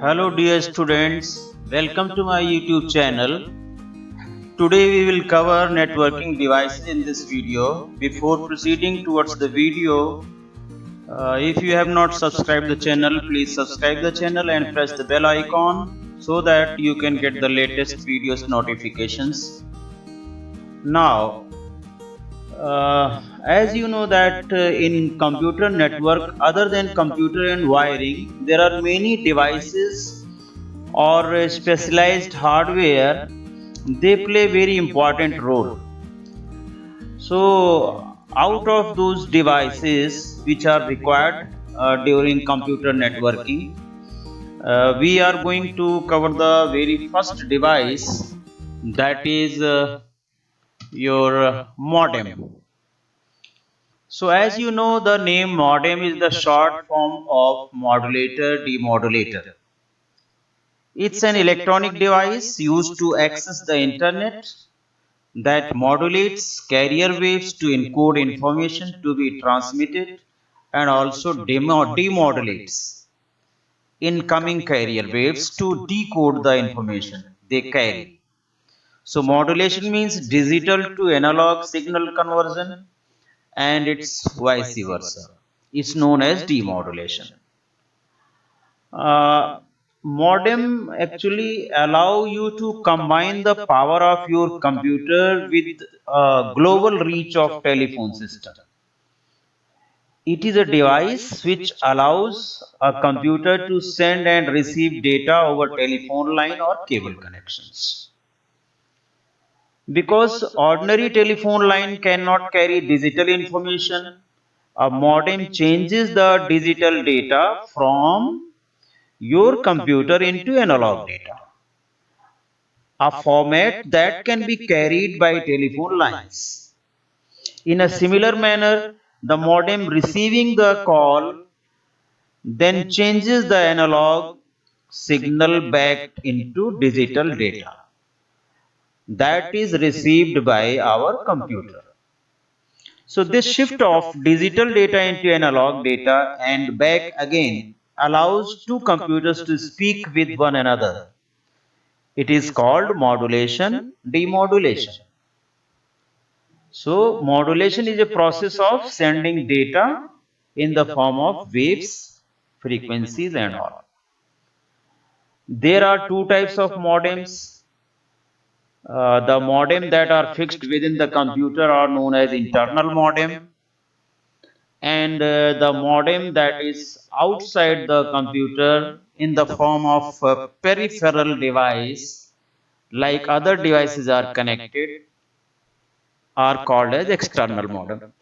Hello dear students, welcome to my YouTube channel. Today we will cover networking devices in this video. Before proceeding towards the video, if you have not subscribed the channel, please subscribe the channel and press the bell icon so that you can get the latest videos notifications. Now, as you know that in computer network, other than computer and wiring, there are many devices or specialized hardware. They play very important role. So out of those devices which are required during computer networking, we are going to cover the very first device, that is your modem. So as you know, the name modem is the short form of modulator demodulator. It's an electronic device used to access the internet that modulates carrier waves to encode information to be transmitted and also demodulates incoming carrier waves to decode the information they carry. So modulation means digital to analog signal conversion, and it's vice versa. It's known as demodulation. Uh, Modem actually allow you to combine the power of your computer with a global reach of telephone system. It is a device which allows a computer to send and receive data over telephone line or cable connections. Because ordinary telephone line cannot carry digital information, a modem changes the digital data from your computer into analog data, a format that can be carried by telephone lines. In a similar manner, the modem receiving the call then changes the analog signal back into digital data that is received by our computer. So this shift of digital data into analog data and back again allows two computers to speak with one another. It is called modulation, demodulation. So modulation is a process of sending data in the form of waves, frequencies and all. There are two types of modems. The modem that are fixed within the computer are known as internal modem, and the modem that is outside the computer in the form of a peripheral device, like other devices are connected, are called as external modem.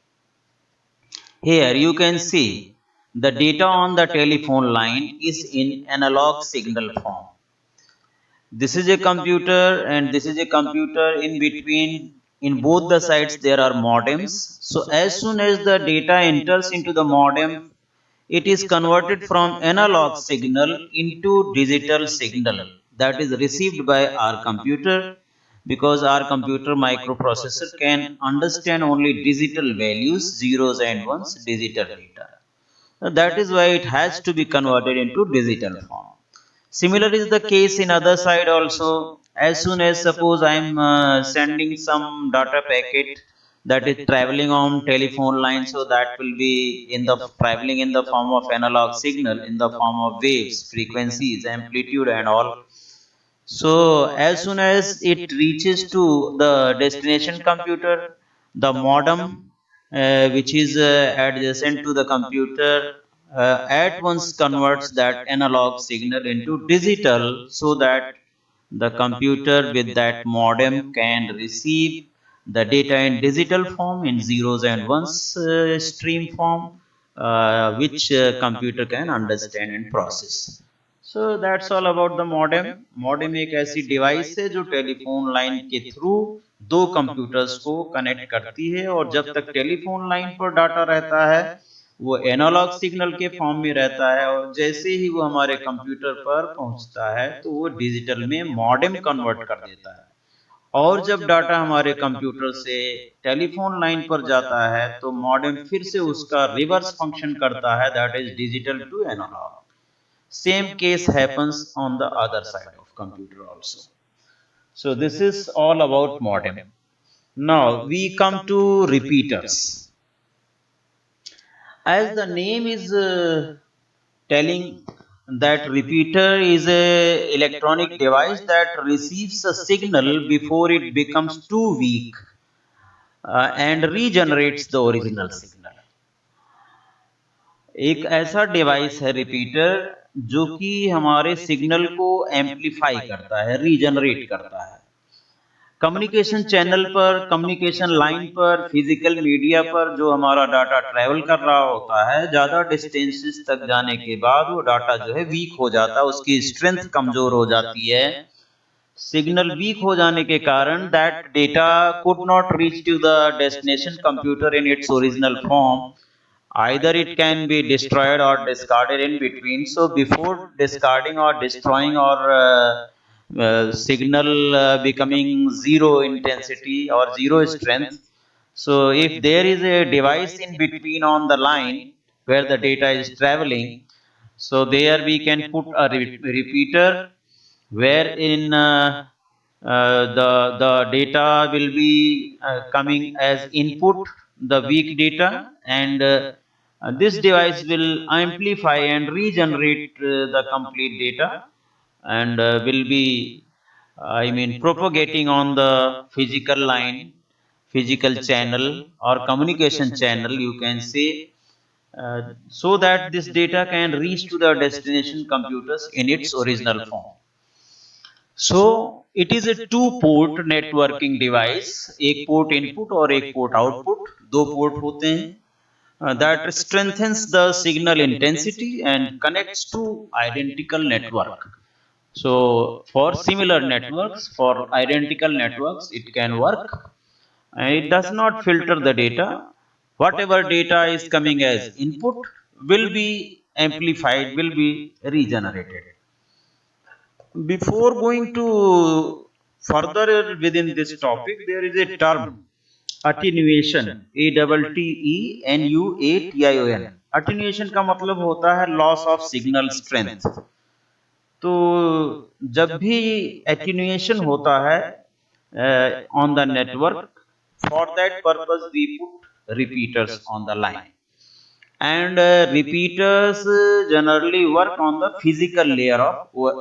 Here you can see the data on the telephone line is in analog signal form. This is a computer and this is a computer. In between, in both the sides there are modems. So as soon as the data enters into the modem, it is converted from analog signal into digital signal that is received by our computer, because our computer microprocessor can understand only digital values, zeros and ones, digital data. That is why it has to be converted into digital form. Similar is the case in other side also. As soon as suppose I am sending some data packet that is traveling on telephone line, so that will be in the traveling in the form of analog signal, in the form of waves, frequencies, amplitude and all. So as soon as it reaches to the destination computer, the modem which is adjacent to the computer at once converts that analog signal into digital, so that the computer with that modem can receive the data in digital form, in zeros and ones stream form, which computer can understand and process. So that's all about the modem. Modem एक ऐसी device है जो telephone line के through दो computers को connect करती है, और जब तक टेलीफोन लाइन पर डाटा रहता है वो एनालॉग सिग्नल के फॉर्म में रहता है, और जैसे ही वो हमारे कंप्यूटर पर पहुंचता है तो वो डिजिटल में मॉडेम कन्वर्ट कर देता है, और जब डाटा हमारे कंप्यूटर से टेलीफोन लाइन पर जाता है तो मॉडेम फिर से उसका रिवर्स फंक्शन करता है, that is digital to analog. Same case happens on the other side of computer also. So this is all about modem. Now we come to repeaters. As the name is telling that repeater is a electronic device that receives a signal before it becomes too weak and regenerates the original signal. एक ऐसा device है repeater जो कि हमारे signal को amplify करता है, regenerate करता है। कम्युनिकेशन चैनल पर, कम्युनिकेशन लाइन पर, फिजिकल मीडिया पर जो हमारा डाटा ट्रेवल कर रहा होता है, ज्यादा डिस्टेंसेस तक जाने के बाद वो डाटा जो है वीक हो जाता है, उसकी स्ट्रेंथ कमजोर हो जाती है। सिग्नल वीक हो जाने के कारण that data could not reach to the destination computer in its original form, either it can be destroyed or discarded in between. So before discarding or destroying or signal becoming zero intensity or zero strength, so if there is a device in between on the line where the data is traveling, so there we can put a repeater wherein the data will be coming as input, the weak data, and this device will amplify and regenerate the complete data, and will be propagating on the physical line, physical channel or communication channel, you can say, so that this data can reach to the destination computers in its original form. So it is a two port networking device, एक port input और एक port output, दो port होते हैं, that strengthens the signal intensity and connects to identical network. So for similar networks, for identical networks, it can work, and it does not filter the data. Whatever data is coming as input will be amplified, will be regenerated. Before going to further within this topic, there is a term attenuation, ATTENUATION. Attenuation का मतलब होता है loss of signal strength. तो जब भी attenuation होता है on the network, for that purpose we put repeaters on the line. And repeaters generally work on the physical layer of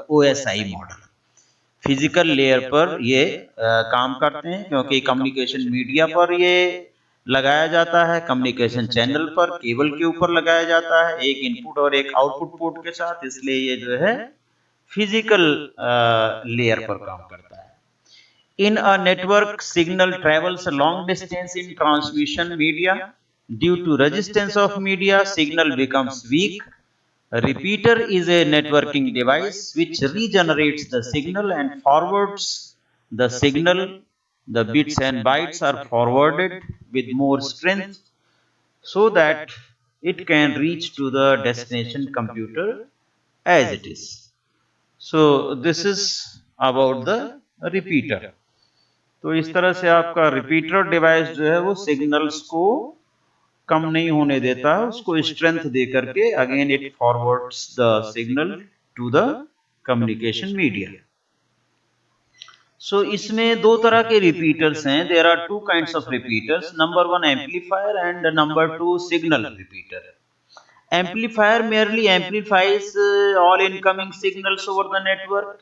OSI model. Physical layer पर ये काम करते हैं, क्योंकि कम्युनिकेशन मीडिया पर ये लगाया जाता है, कम्युनिकेशन चैनल पर केबल के ऊपर लगाया जाता है, एक इनपुट और एक आउटपुट पोर्ट के साथ, इसलिए ये जो है फिजिकल लेयर पर काम करता है। In a network, signal travels a long distance in transmission media. Due to resistance of media, signal becomes weak. A repeater is a networking device which regenerates the signal and forwards the signal. The bits and bytes are forwarded with more strength so that it can reach to the destination computer as it is. So this is about the repeater. तो इस तरह से आपका repeater device जो है वो signals को कम नहीं होने देता है, उसको स्ट्रेंथ दे करके again it forwards the signal to the communication media. So इसमें दो तरह के रिपीटर्स हैं, there are two kinds of repeaters, number one amplifier and number two signal repeater. Amplifier merely amplifies all incoming signals over the network.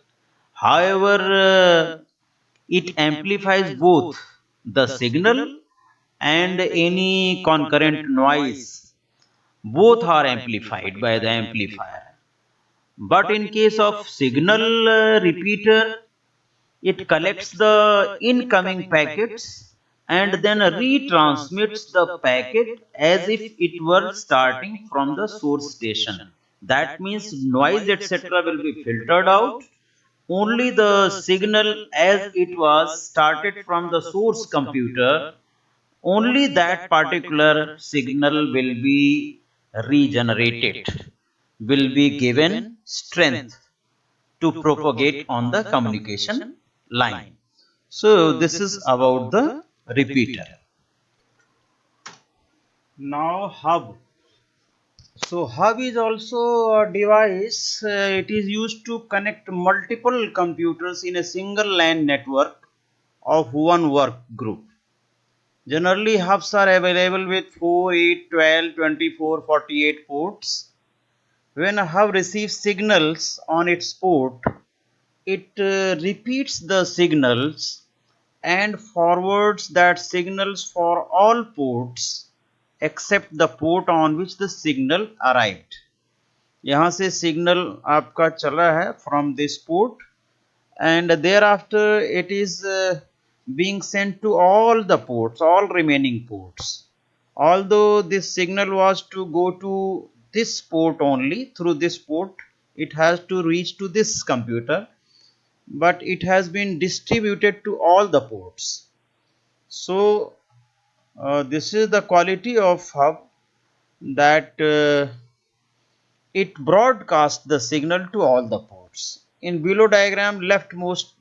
However, it amplifies both the signal and any concurrent noise. Both are amplified by the amplifier. But in case of signal repeater, it collects the incoming packets and then retransmits the packet as if it were starting from the source station. That means noise etc. will be filtered out. Only the signal as it was started from the source computer, only that particular signal will be regenerated, will be given strength to propagate on the communication line. So this is about the repeater. Now hub. So hub is also a device. It is used to connect multiple computers in a single LAN network of one work group. Generally, hubs are available with 4, 8, 12, 24, 48 ports. When a hub receives signals on its port, it repeats the signals and forwards that signals for all ports except the port on which the signal arrived. यहाँ से signal आपका चला है from this port and thereafter it is being sent to all the ports, all remaining ports. Although this signal was to go to this port only, through this port it has to reach to this computer, but it has been distributed to all the ports. So this is the quality of hub, that it broadcasts the signal to all the ports. In below diagram, leftmost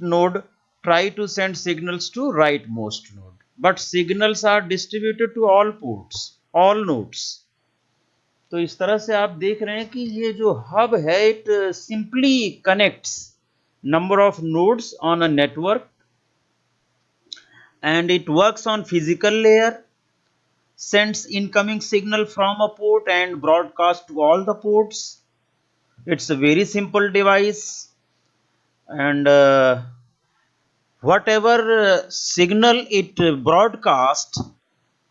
node try to send signals to rightmost node, but signals are distributed to all ports, all nodes. तो इस तरह से आप देख रहे हैं कि ये जो हब है, it simply connects number of nodes on a network and it works on physical layer, sends incoming signal from a port and broadcast to all the ports. It's a very simple device, and whatever signal it broadcasts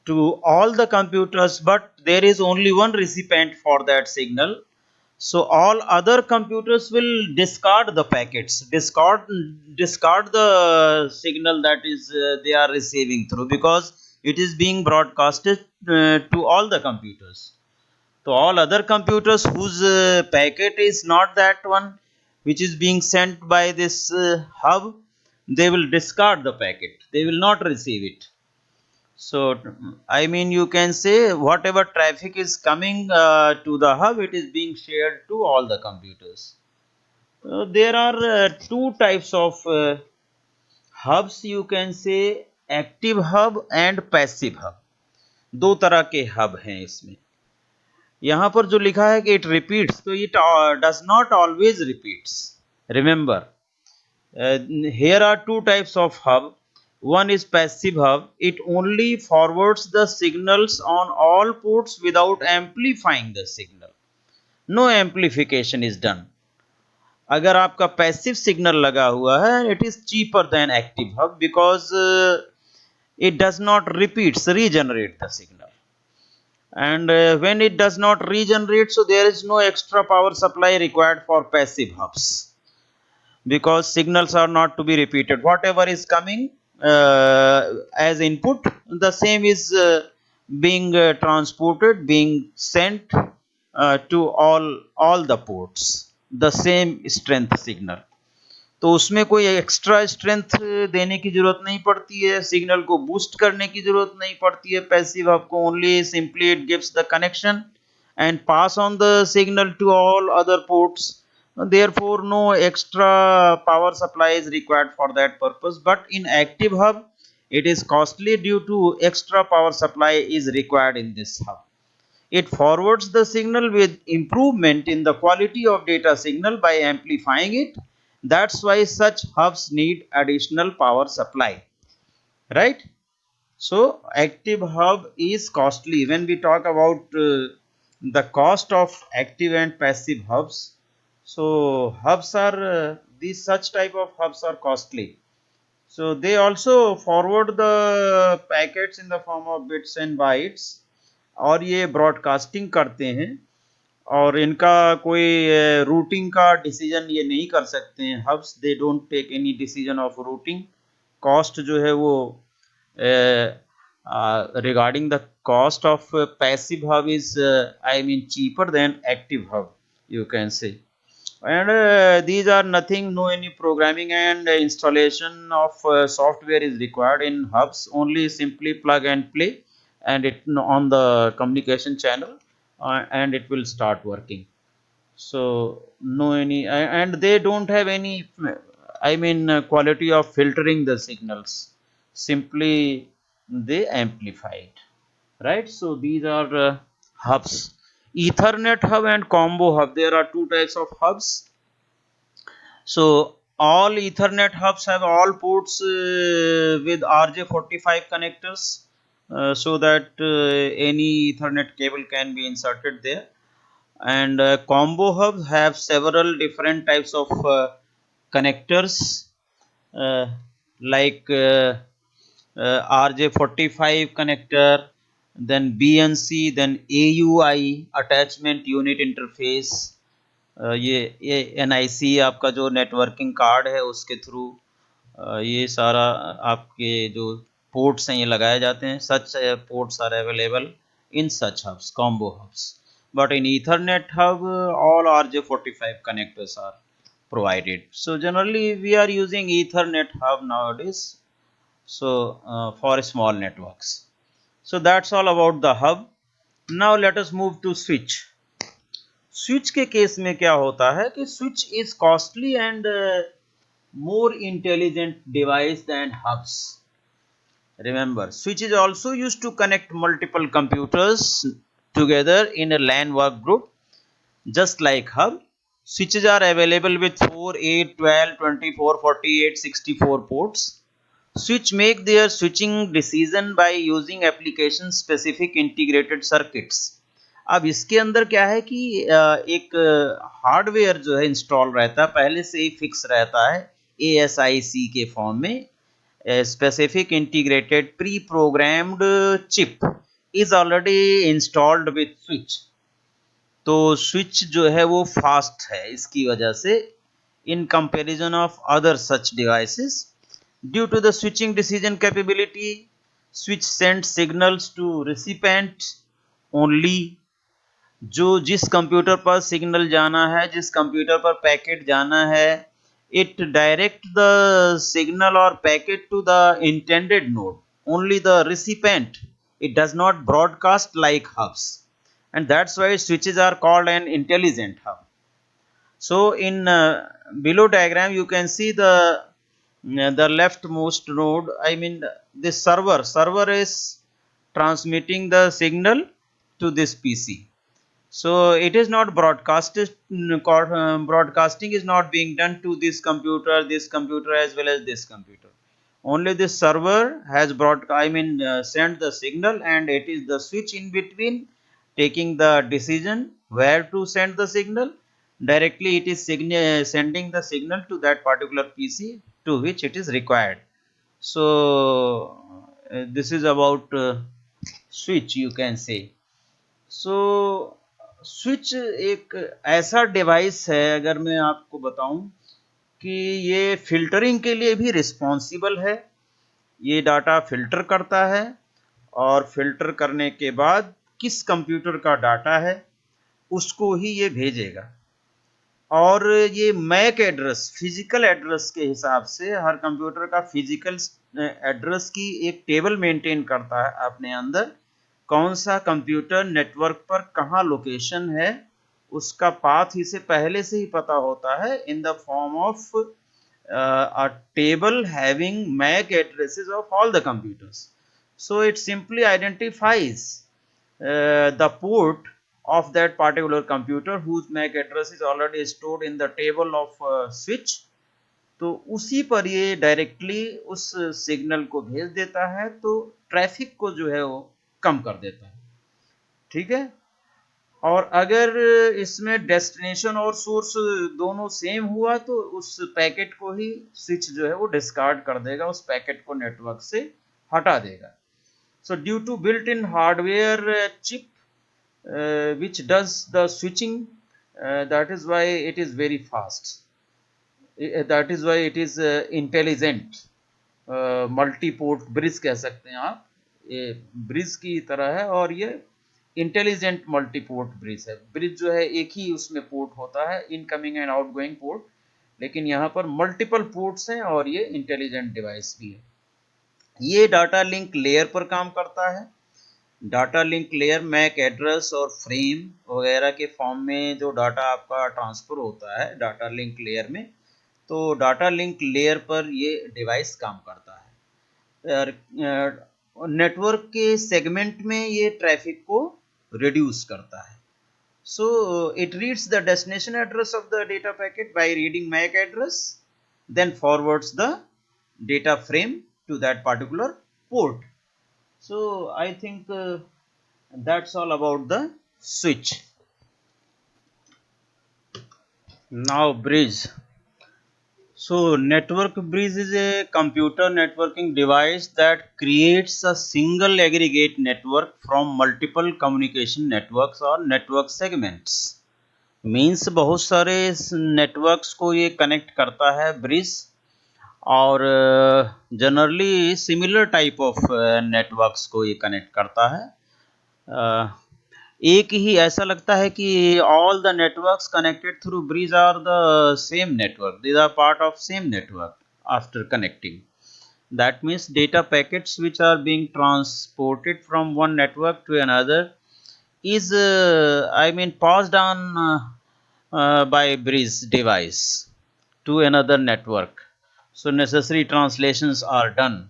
to all the computers, but there is only one recipient for that signal. So all other computers will discard the packets, discard the signal that is they are receiving through, because it is being broadcasted to all the computers. So all other computers whose packet is not that one which is being sent by this hub, they will discard the packet. They will not receive it. So I mean, you can say whatever traffic is coming to the hub, it is being shared to all the computers. There are two types of hubs, you can say active hub and passive hub. दो तरह के hub हैं इसमें. यहाँ पर जो लिखा है कि it repeats, तो it does not always repeats. Remember, here are two types of hub. One is passive hub. It only forwards the signals on all ports without amplifying the signal. No amplification is done. अगर आपका passive signal लगा हुआ है, it is cheaper than active hub because it does not regenerate the signal. And when it does not regenerate, so there is no extra power supply required for passive hubs, because signals are not to be repeated. Whatever is coming as input, the same is being transported, being sent to all the ports, the same strength signal. तो उसमें कोई extra strength देने की जरूरत नहीं पड़ती है, signal को बूस्ट करने की जरूरत नहीं पड़ती है. पैसिव आपको only simply it gives the connection and pass on the signal to all other ports. Therefore no extra power supply is required for that purpose. But in active hub, it is costly due to extra power supply is required in this hub. It forwards the signal with improvement in the quality of data signal by amplifying it. That's why such hubs need additional power supply, right? So active hub is costly. When we talk about the cost of active and passive hubs, so hubs are these such type of hubs are costly. So they also forward the packets in the form of bits and bytes, और ये broadcasting करते हैं, और इनका कोई routing का decision ये नहीं कर सकते हैं. Hubs they don't take any decision of routing. Cost जो है वो regarding the cost of passive hub is I mean cheaper than active hub, you can say. And these are nothing, no any programming and installation of software is required in hubs. Only simply plug and play and it on the communication channel and it will start working. So no any, and they don't have any I mean quality of filtering the signals, simply they amplify it. right? So these are hubs. Ethernet hub and combo hub, there are two types of hubs. So all Ethernet hubs have all ports with RJ45 connectors, so that any Ethernet cable can be inserted there. And combo hubs have several different types of connectors, uh, like RJ45 connector, then BNC, then AUI attachment unit interface, ये NIC आपका जो networking card है उसके through ये सारा आपके जो ports हैं ये लगाए जाते हैं. Such ports are available in such hubs, combo hubs. But in Ethernet hub, all RJ45 connectors are provided. So generally we are using Ethernet hub nowadays. So for small networks. So that's all about the hub. Now let us move to switch. Switch के case में क्या होता है कि switch is costly and more intelligent device than hubs. Remember, switch is also used to connect multiple computers together in a LAN work group. Just like hub, switches are available with 4, 8, 12, 24, 48, 64 ports. Switch make their switching decision by using application specific integrated circuits. अब इसके अंदर क्या है कि एक hardware जो है install रहता है, पहले से ही फिक्स रहता है ASIC के फॉर्म में. A specific integrated pre-programmed chip is already installed with switch. तो स्विच जो है वो फास्ट है इसकी वजह से in comparison of other such devices. Due to the switching decision capability, switch sends signals to recipient only. जो जिस कंप्यूटर पर सिग्नल जाना है, जिस कंप्यूटर पर पैकेट जाना है, it direct the signal or packet to the intended node, only the recipient. It does not broadcast like hubs, and that's why switches are called an intelligent hub. So in below diagram you can see the leftmost node, I mean this server is transmitting the signal to this PC. So it is not broadcasted. Broadcasting is not being done to this computer as well as this computer. Only this server has sent the signal, and it is the switch in between taking the decision where to send the signal. Directly it is sending the signal to that particular PC to which it is required. So this is about switch, you can say. So switch एक ऐसा device है, अगर मैं आपको बताऊं कि ये filtering के लिए भी रिस्पॉन्सिबल है. ये डाटा फिल्टर करता है और फिल्टर करने के बाद किस कंप्यूटर का डाटा है उसको ही ये भेजेगा. और ये मैक एड्रेस, फिजिकल एड्रेस के हिसाब से हर कंप्यूटर का फिजिकल एड्रेस की एक टेबल मेंटेन करता है अपने अंदर. कौन सा कंप्यूटर नेटवर्क पर कहाँ लोकेशन है उसका पाथ इसे पहले से ही पता होता है in the form of a table having MAC addresses of all the computers. So it simply identifies the port of that particular computer whose MAC address is already stored in the table of switch. तो उसी पर ये directly उस signal को भेज देता है, तो ट्रैफिक को जो है वो कम कर देता है. ठीक है. और अगर इसमें डेस्टिनेशन और सोर्स दोनों सेम हुआ तो उस पैकेट को ही स्विच जो है वो डिस्कार्ड कर देगा, उस पैकेट को नेटवर्क से हटा देगा. So due to built in hardware chip which does the switching, that is why it is very fast. That is why it is intelligent. Multi port bridge कह सकते हैं आप, ये ब्रिज की तरह है और ये इंटेलिजेंट मल्टी पोर्ट ब्रिज है. ब्रिज जो है एक ही उसमें पोर्ट होता है, इनकमिंग एंड आउटगोइंग पोर्ट, लेकिन यहाँ पर मल्टीपल पोर्ट्स हैं और ये इंटेलिजेंट डिवाइस भी है. ये डाटा लिंक लेयर पर काम करता है. Data link layer MAC address और फ्रेम वगैरह के फॉर्म में जो डाटा आपका ट्रांसफर होता है डाटा लिंक लेयर में, तो डाटा लिंक लेयर पर ये डिवाइस काम करता है. नेटवर्क के सेगमेंट में ये ट्रैफिक को रिड्यूस करता है. So it reads the destination address of the data packet by reading MAC address, then forwards the data frame to that particular port. So I think that's all about the switch. Now bridge. So network bridge is a computer networking device that creates a single aggregate network from multiple communication networks or network segments. Means बहुत सारे networks को ये connect करता है bridge, और generally similar type of networks को ये connect करता है. एक ही ऐसा लगता है कि all the networks connected through bridge are the same network, these are part of same network after connecting. That means data packets which are being transported from one network to another is passed on by bridge device to another network. So necessary translations are done.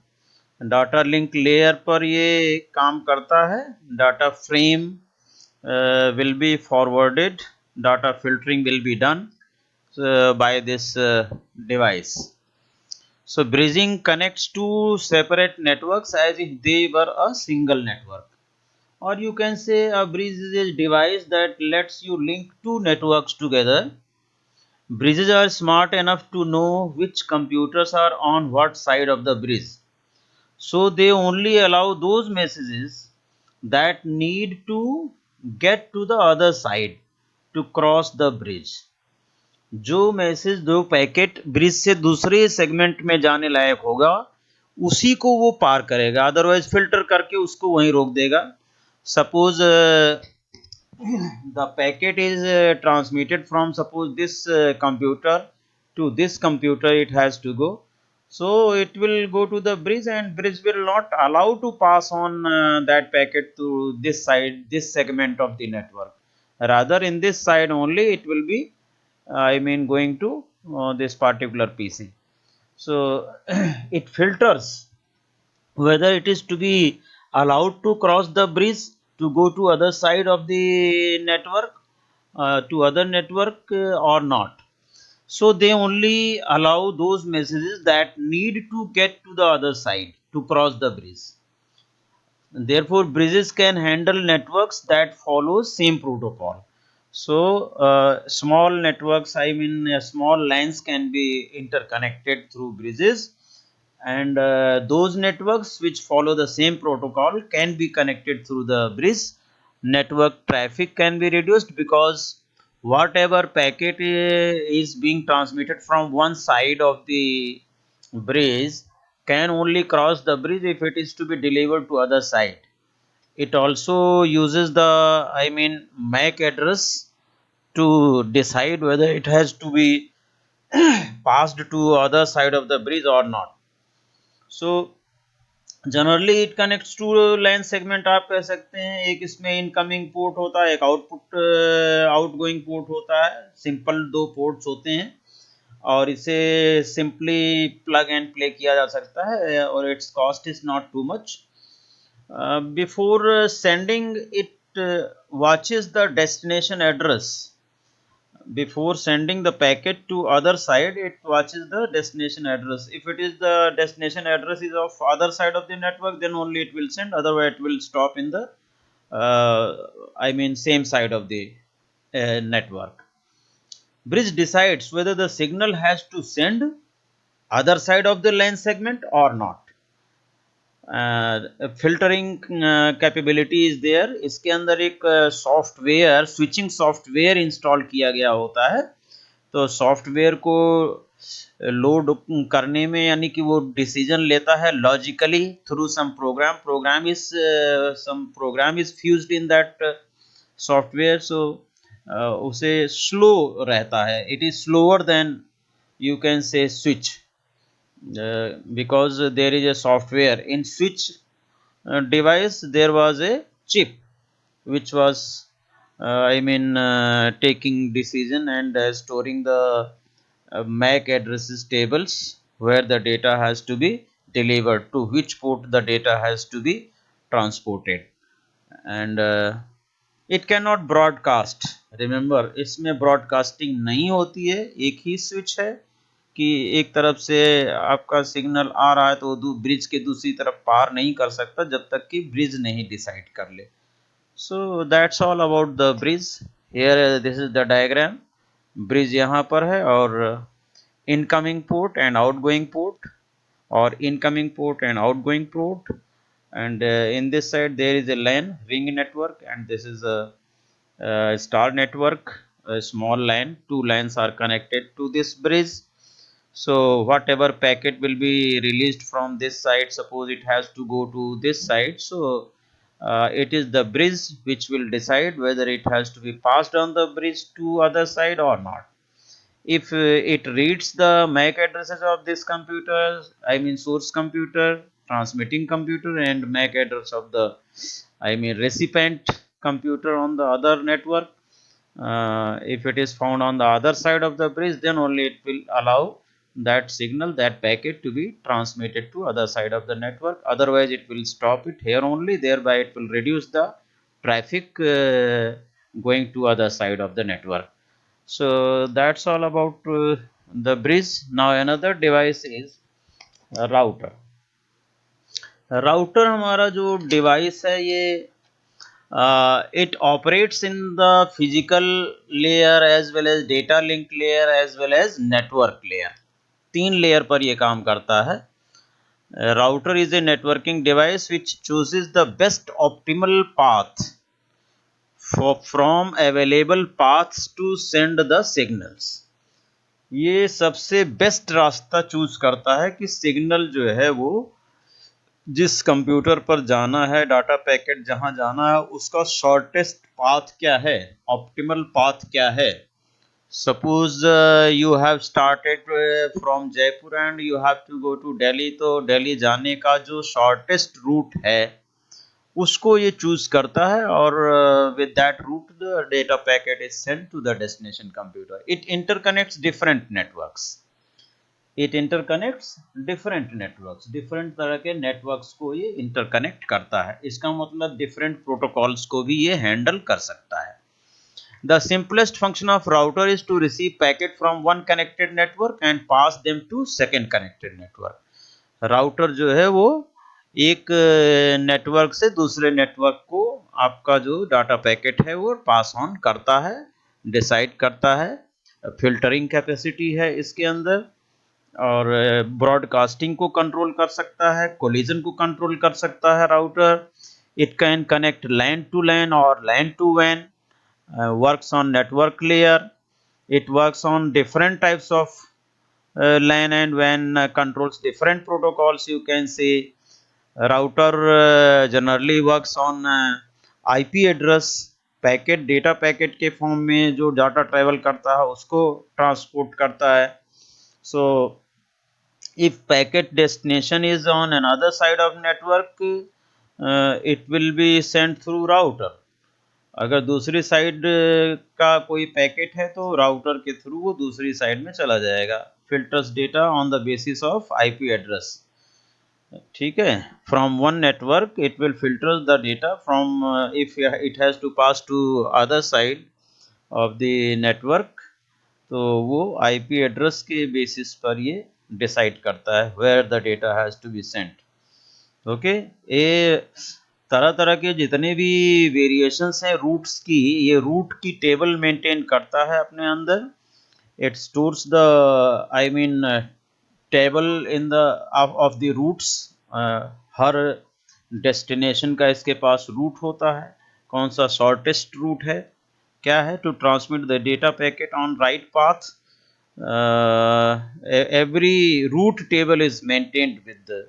Data link layer पर ये काम करता है. Data frame will be forwarded, data filtering will be done by this device. So bridging connects two separate networks as if they were a single network. Or you can say a bridge is a device that lets you link two networks together. Bridges are smart enough to know which computers are on what side of the bridge. So they only allow those messages that need to get to the other side to cross the bridge. जो message, जो packet bridge से दूसरे segment में जाने लायक होगा उसी को वो पार करेगा, अदरवाइज फिल्टर करके उसको वहीं रोक देगा. Suppose the packet is transmitted from, suppose, this computer to this computer it has to go. So it will go to the bridge, and bridge will not allow to pass on that packet to this side, this segment of the network. Rather, in this side only it will be going to this particular PC. So it filters whether it is to be allowed to cross the bridge to go to other side of the network, to other network or not. So they only allow those messages that need to get to the other side to cross the bridge. Therefore bridges can handle networks that follow same protocol. So small networks, small lines can be interconnected through bridges, and those networks which follow the same protocol can be connected through the bridge. Network traffic can be reduced because whatever packet is being transmitted from one side of the bridge can only cross the bridge if it is to be delivered to other side. It also uses the MAC address to decide whether it has to be passed to other side of the bridge or not. So generally it connects to line segment, आप कह सकते हैं. एक इसमें incoming port होता है, एक outgoing port होता है. सिंपल दो पोर्ट्स होते हैं और इसे सिंपली प्लग एंड प्ले किया जा सकता है, और it's cost is not too much. Before sending it watches the destination address. Before sending the packet to other side, it watches the destination address. If it is the destination address is of other side of the network, then only it will send, otherwise it will stop in the same side of the network. Bridge decides whether the signal has to send other side of the line segment or not. Filtering capability is there. इसके अंदर एक software, switching software install किया गया होता है. तो software को load करने में, यानी कि वो डिसीजन लेता है logically through some program. Program is fused in that software. So उसे स्लो रहता है. It is slower than you can say switch, because there is a software in switch device. There was a chip which was taking decision and storing the MAC addresses tables where the data has to be delivered, to which port the data has to be transported. And it cannot broadcast. Remember, इसमें broadcasting नहीं होती है, एक ही switch है कि एक तरफ से आपका सिग्नल आ रहा है तो ब्रिज के दूसरी तरफ पार नहीं कर सकता जब तक कि ब्रिज नहीं डिसाइड कर ले. So that's all about the bridge. Here this is the diagram. Bridge यहाँ पर है और incoming port and outgoing port, or incoming port and outgoing port, and in this side there is a LAN ring network, and this is a star network, a small LAN. Two LANs are connected to this bridge. So whatever packet will be released from this side, suppose it has to go to this side, so it is the bridge which will decide whether it has to be passed on the bridge to other side or not. If it reads the MAC addresses of this computer, I mean source computer, transmitting computer, and MAC address of the, I mean recipient computer on the other network, if it is found on the other side of the bridge, then only it will allow that signal, that packet to be transmitted to other side of the network. Otherwise it will stop it here only, thereby it will reduce the traffic going to other side of the network. So that's all about the bridge. Now another device is router. Router हमारा जो device है ये it operates in the physical layer as well as data link layer as well as network layer. तीन layer पर ये काम करता है. Router is a networking device which chooses the best optimal path from available paths to send the signals. ये सबसे best रास्ता choose करता है कि सिग्नल जो है वो जिस कंप्यूटर पर जाना है, डाटा पैकेट जहां जाना है, उसका शॉर्टेस्ट पाथ क्या है, ऑप्टिमल पाथ क्या है. Suppose you have started from Jaipur and you have to go to Delhi, तो दिल्ली जाने का जो शॉर्टेस्ट रूट है उसको ये चूज करता है और with that route the data packet is sent to the destination computer. It interconnects different networks. It interconnects different networks. Different तरह के networks को ये interconnect करता है. इसका मतलब different protocols को भी ये handle कर सकता है. The simplest function of router is to receive packet from one connected network and pass them to second connected network. Router जो है वो एक नेटवर्क से दूसरे नेटवर्क को आपका जो डाटा पैकेट है वो पास ऑन करता है, डिसाइड करता है. फिल्टरिंग कैपेसिटी है इसके अंदर और ब्रॉडकास्टिंग को कंट्रोल कर सकता है, कोलिजन को कंट्रोल कर सकता है router. It can connect LAN to LAN or LAN to वैन, works on network layer. It works on different types of LAN and WAN, controls different protocols. You can say router generally works on IP address. Packet data packet के form में जो data travel करता है उसको transport करता है. सो if packet destination is on another side of network, it will be sent through router. अगर दूसरी साइड का कोई पैकेट है तो राउटर के थ्रू वो दूसरी साइड में चला जाएगा. Filters data on the basis of IP address. ठीक है, from one network it will filter the data from, if it has to pass to other side of the network, तो वो IP एड्रेस के basis पर ये decide करता है where the data has to be sent. Okay, ये तरह तरह के जितने भी वेरिएशंस हैं रूट्स की, ये रूट की टेबल मेंटेन करता है अपने अंदर. It stores the, I mean table in the of the routes. हर डेस्टिनेशन का इसके पास रूट होता है, कौन सा शॉर्टेस्ट रूट है, क्या है, to transmit the data packet on right path. Every route table is maintained with the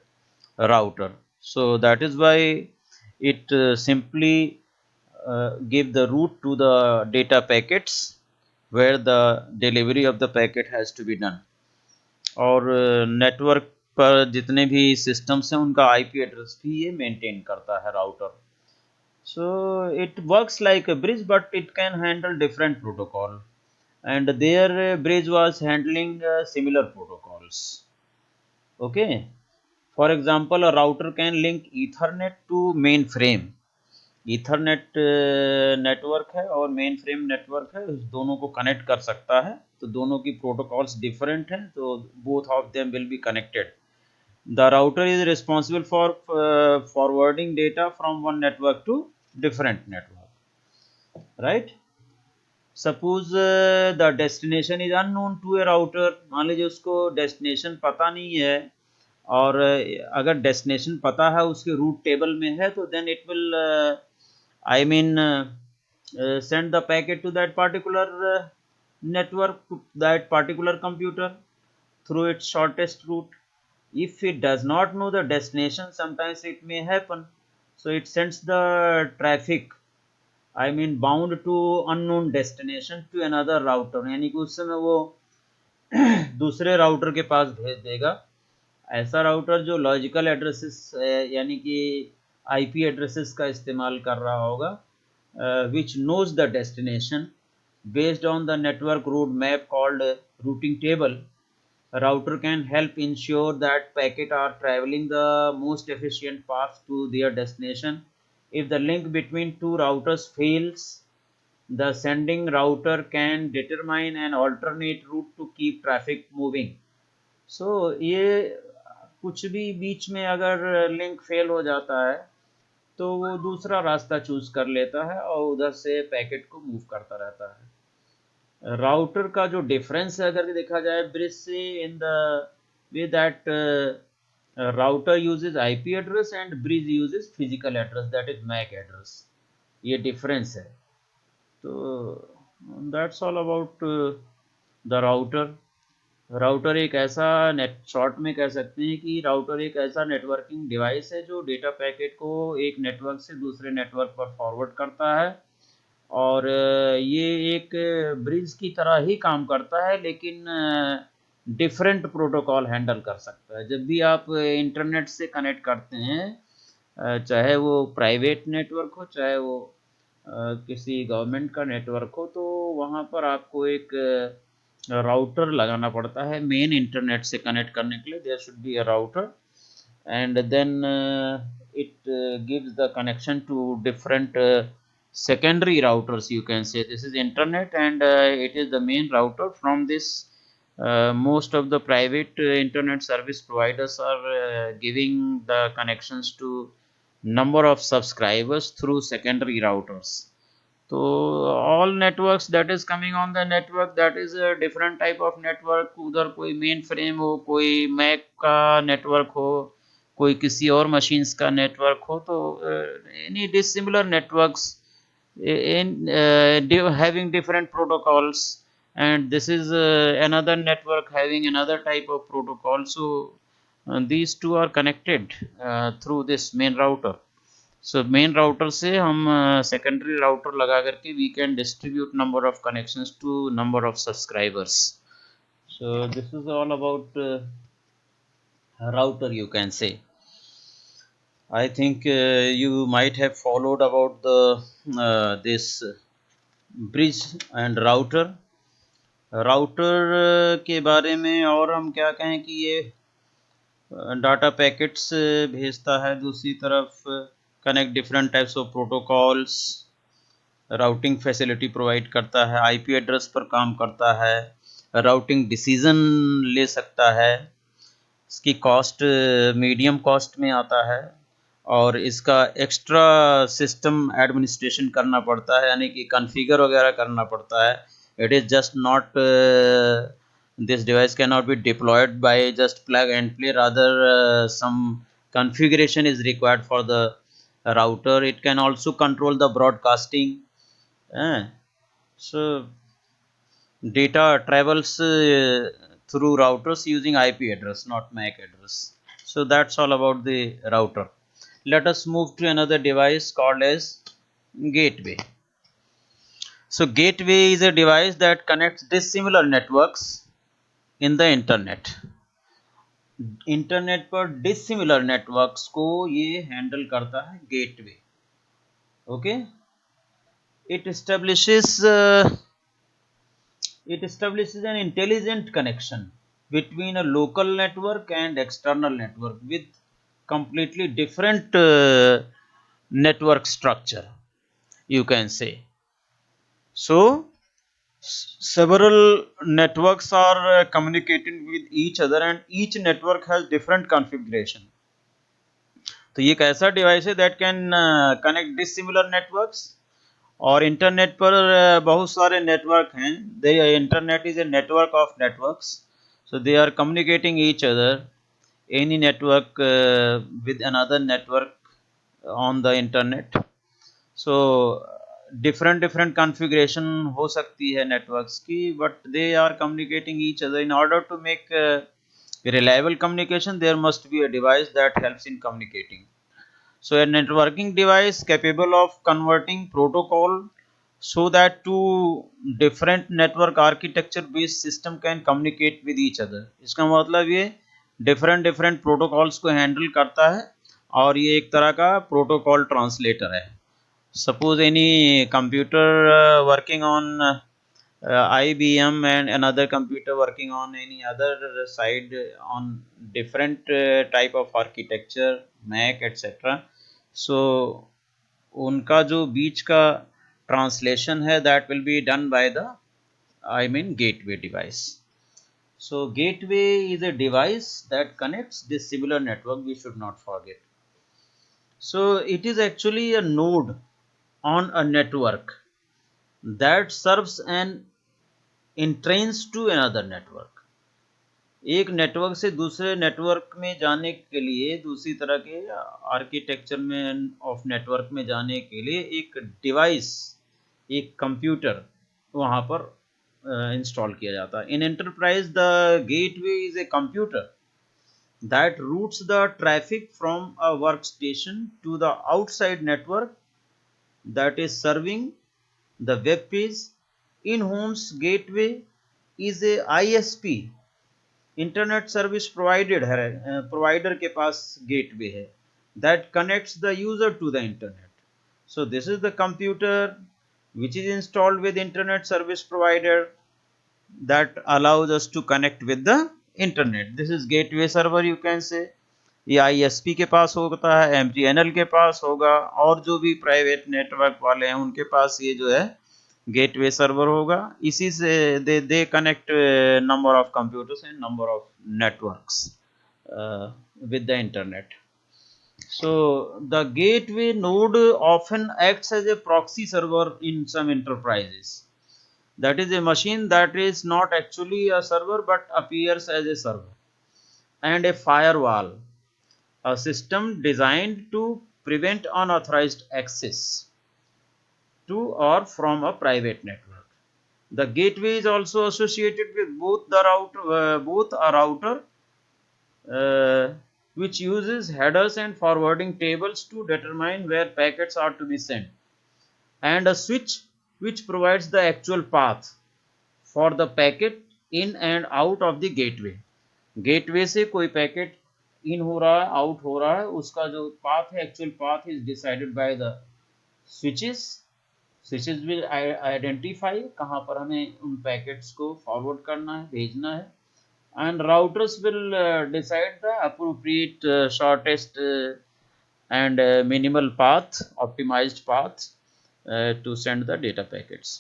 router. So that is why it simply give the route to the data packets where the delivery of the packet has to be done. और network पर जितने भी systems हैं उनका IP address भी ये maintain करता है router. So it works like a bridge but it can handle different protocol, and their bridge was handling similar protocols. Okay, For example, a router can link Ethernet to mainframe. Ethernet network है और main frame network है, दोनों को connect कर सकता है। तो दोनों की प्रोटोकॉल्स डिफरेंट हैं, तो both of them will be connected. The router is responsible for forwarding data from one network to different network, right. Suppose the destination is unknown to a router. मान लीजिए उसको डेस्टिनेशन पता नहीं है, और अगर डेस्टिनेशन पता है, उसके रूट टेबल में है, तो then it will I mean send the packet to that particular network, to that particular computer through its shortest route. If it does not know the destination, sometimes it may happen. So it sends the traffic, I mean bound to unknown destination to another router. यानी कि उस समय वो दूसरे router के पास भेज देगा। ऐसा राउटर जो लॉजिकल एड्रेसेस यानी कि आईपी एड्रेसेस का इस्तेमाल कर रहा होगा, which knows the destination based on the network route map called routing table. A router can help ensure that packets are traveling the most efficient path to their destination. If the link between two routers fails, the sending router can determine an alternate route to keep traffic moving. So ये कुछ भी बीच में अगर link fail हो जाता है, तो वो दूसरा रास्ता चूज कर लेता है और उधर से पैकेट को मूव करता रहता है। राउटर का जो डिफरेंस है अगर देखा जाए ब्रिज से, in the way that router uses IP address and bridge uses physical address, that is MAC address. ये डिफरेंस है। तो that's all about the router. Router एक ऐसा नेट, शॉर्ट में कह सकते हैं कि राउटर एक ऐसा नेटवर्किंग डिवाइस है जो डेटा पैकेट को एक नेटवर्क से दूसरे नेटवर्क पर फॉरवर्ड करता है, और ये एक ब्रिज की तरह ही काम करता है, लेकिन डिफरेंट प्रोटोकॉल हैंडल कर सकता है। जब भी आप इंटरनेट से कनेक्ट करते हैं, चाहे वो प्राइवेट नेटवर्क हो, चाहे वो किसी गवर्नमेंट का नेटवर्क हो, तो वहाँ पर आपको एक राउटर लगाना पड़ता है मेन इंटरनेट से कनेक्ट करने के लिए। There should be a router, and then it gives the connection to different secondary routers, you can say. This is internet, and it is the main router. From this, most of the private internet service providers are giving the connections to number of subscribers through secondary routers. So all networks that is coming on the network, that is a different type of network. उधर कोई main frame हो, कोई Mac का network हो, कोई किसी और machines का नेटवर्क हो, तो any dissimilar networks in having different protocols, and this is another network having another type of protocol. So these two are connected through this main router. So main router से हम secondary router लगा करके we can distribute number of connections to number of subscribers. So this is all about router, you can say. I think you might have followed about the this bridge and router. Router के बारे में और हम क्या कहें कि ये data packets भेजता है, दूसरी तरफ connect different types of protocols, routing facility provide करता है, आईपी एड्रेस पर काम करता है, राउटिंग डिसीजन ले सकता है, इसकी कॉस्ट मीडियम कॉस्ट में आता है, और इसका एक्स्ट्रा सिस्टम एडमिनिस्ट्रेशन करना पड़ता है, यानी कि कॉन्फ़िगर वगैरह करना पड़ता है. It is just not, this device cannot be deployed by just plug and play, rather some configuration is required for the router. It can also control the broadcasting. So data travels through routers using IP address, not MAC address. So that's all about the router. Let us move to another device called as gateway. So gateway is a device that connects dissimilar networks in the internet. Internet पर dissimilar networks को ये handle करता है gateway. Okay, it establishes an intelligent connection between a local network and external network with completely different network structure, you can say. So several networks are communicating with each other, and each network has different configuration. तो ये एक ऐसा device है that can connect dissimilar networks, और internet पर बहुत सारे network हैं. The internet is a network of networks, so they are communicating each other, any network with another network on the internet. So different configuration हो सकती है networks की, but they are communicating each other. In order to make reliable communication, there must be a device that helps in communicating. So a networking device capable of converting protocol so that two different network architecture based system can communicate with each other. इसका मतलब ये different protocols को handle करता है, और ये एक तरह का protocol translator है. Suppose any computer working on IBM and another computer working on any other side on different type of architecture, Mac etc. So उनका जो बीच का translation है, that will be done by the gateway device. So gateway is a device that connects this similar network, we should not forget. So it is actually a node on a network that serves an entrance to another network. एक network से दूसरे network में जाने के लिए, दूसरी तरह के आर्किटेक्चर में ऑफ नेटवर्क में जाने के लिए एक डिवाइस, एक कंप्यूटर वहाँ पर इंस्टॉल किया जाता है. In enterprise the gateway is a computer that routes the traffic from a workstation to the outside network that is serving the web page. In whom's gateway is a ISP, internet service provided है, provider के पास gateway है, that connects the user to the internet. So this is the computer which is installed with internet service provider that allows us to connect with the internet. This is gateway server, you can say. ये ISP के पास होता है, MTNL के पास होगा, और जो भी private network वाले हैं उनके पास ये जो है गेटवे सर्वर होगा. इसी से they connect number of computers and number of networks with the internet. So the gateway node often acts as a proxy server in some enterprises. That is a machine that is not actually a server but appears as a server. And a firewall, a system designed to prevent unauthorized access to or from a private network. The gateway is also associated with both a router which uses headers and forwarding tables to determine where packets are to be sent, and a switch which provides the actual path for the packet in and out of the gateway. Gateway से कोई packet इन हो रहा है, out हो रहा है, उसका जो पाथ है, actual path is decided by the switches. Switches will identify कहाँ पर हमें उन पैकेट्स को फॉरवर्ड करना है, भेजना है, and routers will decide the appropriate shortest and minimal path, optimized path to send the data packets.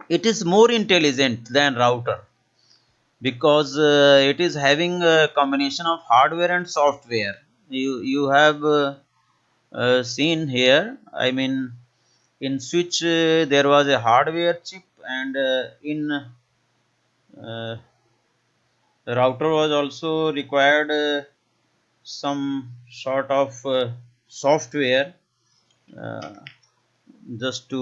It is more intelligent than router because it is having a combination of hardware and software. You have seen here, in switch there was a hardware chip, and in router was also required some sort of software just to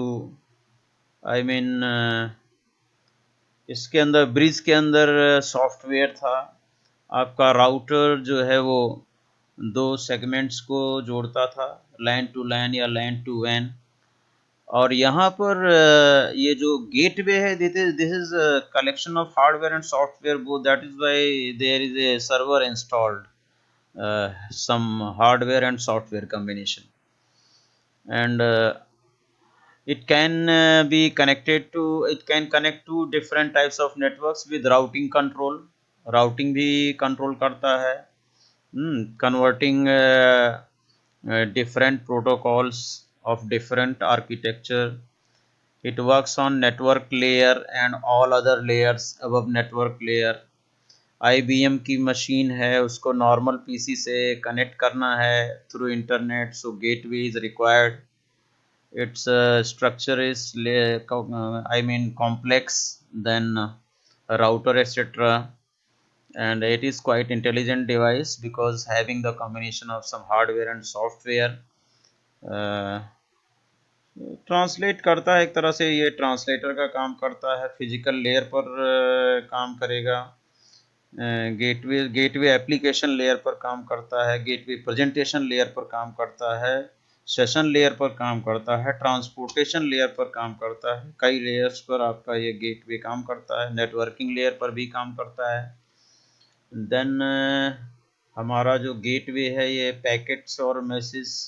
इसके अंदर bridge के अंदर software था. आपका router जो है वो दो सेगमेंट्स को जोड़ता था, लैन टू लैन या लैन टू वैन. और यहाँ पर ये जो गेटवे है, this is collection of hardware and software both. That is why there is a server installed, some hardware and software combination, and it can connect to different types of networks with routing control. routing भी control करता है, converting different protocols of different architecture. It works on network layer and all other layers above network layer. IBM की machine है, उसको normal PC से connect करना है through internet, so gateway is required. Its structure is I mean complex than a router etc. And it is quite intelligent device because having the combination of some hardware and software. Translate करता है एक तरह से, ये translator का काम करता है, फिजिकल लेयर पर काम करेगा, गेटवे एप्लीकेशन लेयर पर काम करता है, गेटवे प्रेजेंटेशन लेयर पर काम करता है, सेशन लेयर पर काम करता है, ट्रांसपोर्टेशन लेयर पर काम करता है. कई लेयर्स पर आपका ये गेटवे काम करता है. नेटवर्किंग लेयर पर भी काम करता है. देन हमारा जो गेटवे है ये पैकेट्स और मैसेज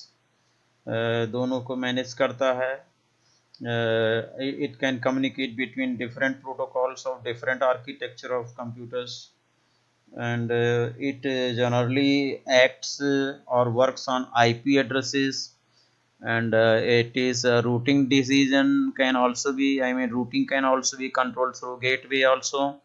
दोनों को मैनेज करता है. It can communicate between different protocols of different architecture of computers, and it generally acts or works on IP addresses, and it is routing decision can also be, I mean routing can also be controlled through gateway also.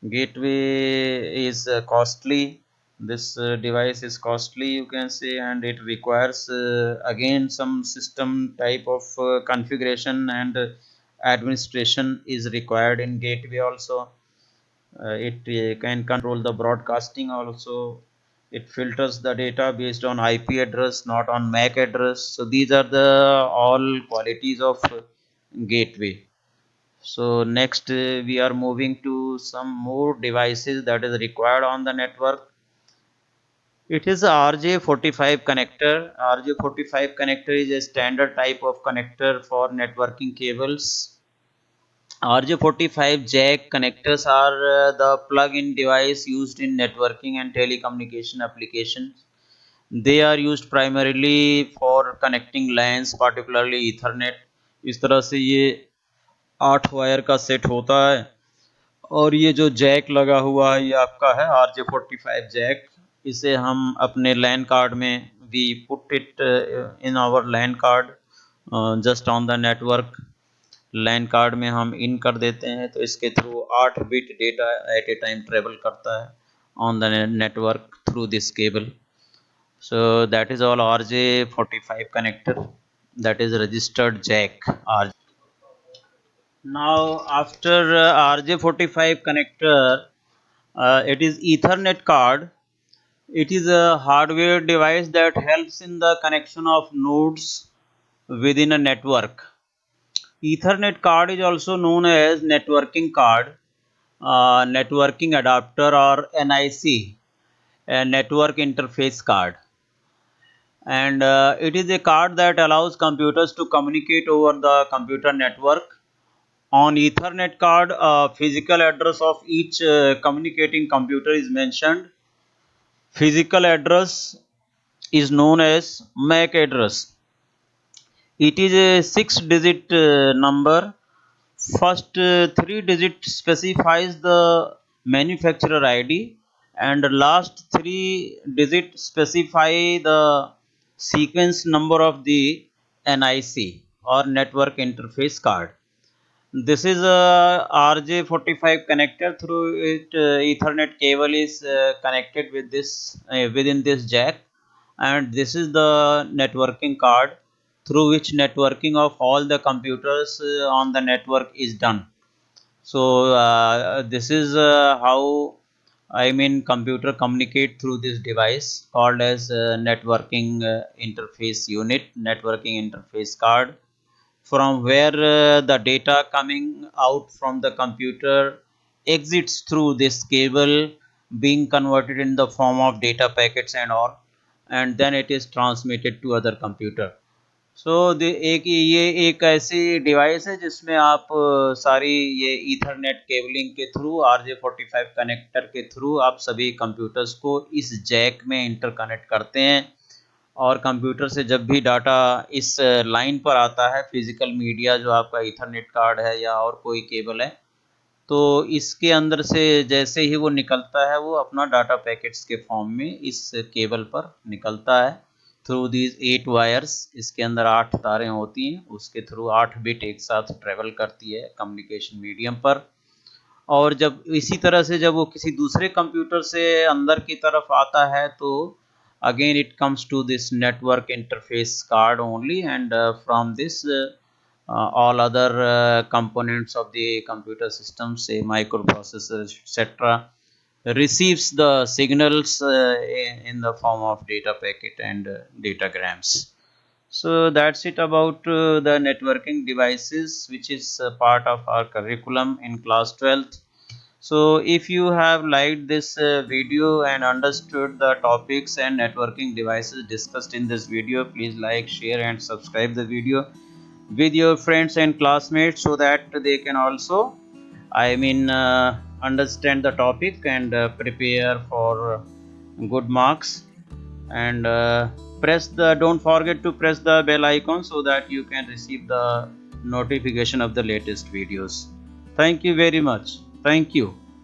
Gateway is costly. This device is costly, you can say, and it requires again some system type of configuration and administration is required in gateway also. It can control the broadcasting also. It filters the data based on IP address, not on MAC address. So these are the all qualities of gateway. So next we are moving to some more devices that is required on the network. It is a RJ45 connector. RJ45 connector is a standard type of connector for networking cables. RJ45 jack connectors are the plug-in device used in networking and telecommunication applications. They are used primarily for connecting LANs, particularly Ethernet. इस तरह से ये 8 wire का set होता है, और ये जो जैक लगा हुआ है ये आपका है RJ45 जैक. इसे हम अपने लैन कार्ड में we put it in our LAN card just on the network. LAN card में हम इन कर देते हैं, तो इसके through 8 bit data at a time travel करता है on the network through this cable. So that is all RJ45 connector, that is registered jack. Now after RJ45 connector, it is Ethernet card. It is a hardware device that helps in the connection of nodes within a network. Ethernet card is also known as networking card, networking adapter or NIC, a network interface card. And it is a card that allows computers to communicate over the computer network. On Ethernet card, physical address of each communicating computer is mentioned. Physical address is known as MAC address. It is a 6-digit number. First 3 digit specifies the manufacturer ID, and last 3 digit specify the sequence number of the NIC or network interface card. This is a RJ45 connector. Through it Ethernet cable is connected with this within this jack, and this is the networking card through which networking of all the computers on the network is done. So this is how, I mean, computer communicate through this device called as networking interface unit, networking interface card, from where the data coming out from the computer exits through this cable, being converted in the form of data packets and all, and then it is transmitted to other computer. सो एक ये एक ऐसी device है जिसमें आप सारी ये Ethernet cabling के थ्रू RJ45 कनेक्टर के थ्रू आप सभी कंप्यूटर्स को इस जैक में इंटरकनेक्ट करते हैं, और कंप्यूटर से जब भी डाटा इस लाइन पर आता है, फिजिकल मीडिया जो आपका ईथरनेट कार्ड है या और कोई केबल है, तो इसके अंदर से जैसे ही वो निकलता है वो अपना डाटा पैकेट्स के फॉर्म में इस केबल पर निकलता है थ्रू दीज 8 वायर्स। इसके अंदर 8 तारें होती हैं, उसके थ्रू 8 बिट एक साथ ट्रेवल करती है कम्युनिकेशन मीडियम पर। और जब इसी तरह से जब वो किसी दूसरे कंप्यूटर से अंदर की तरफ आता है तो again it comes to this network interface card only, and from this all other components of the computer system, say microprocessors etc., receives the signals in the form of data packet and datagrams. So that's it about the networking devices, which is part of our curriculum in class 12th. So if you have liked this video and understood the topics and networking devices discussed in this video, please like, share and subscribe the video with your friends and classmates so that they can also, understand the topic and prepare for good marks. And don't forget to press the bell icon so that you can receive the notification of the latest videos. Thank you very much. Thank you.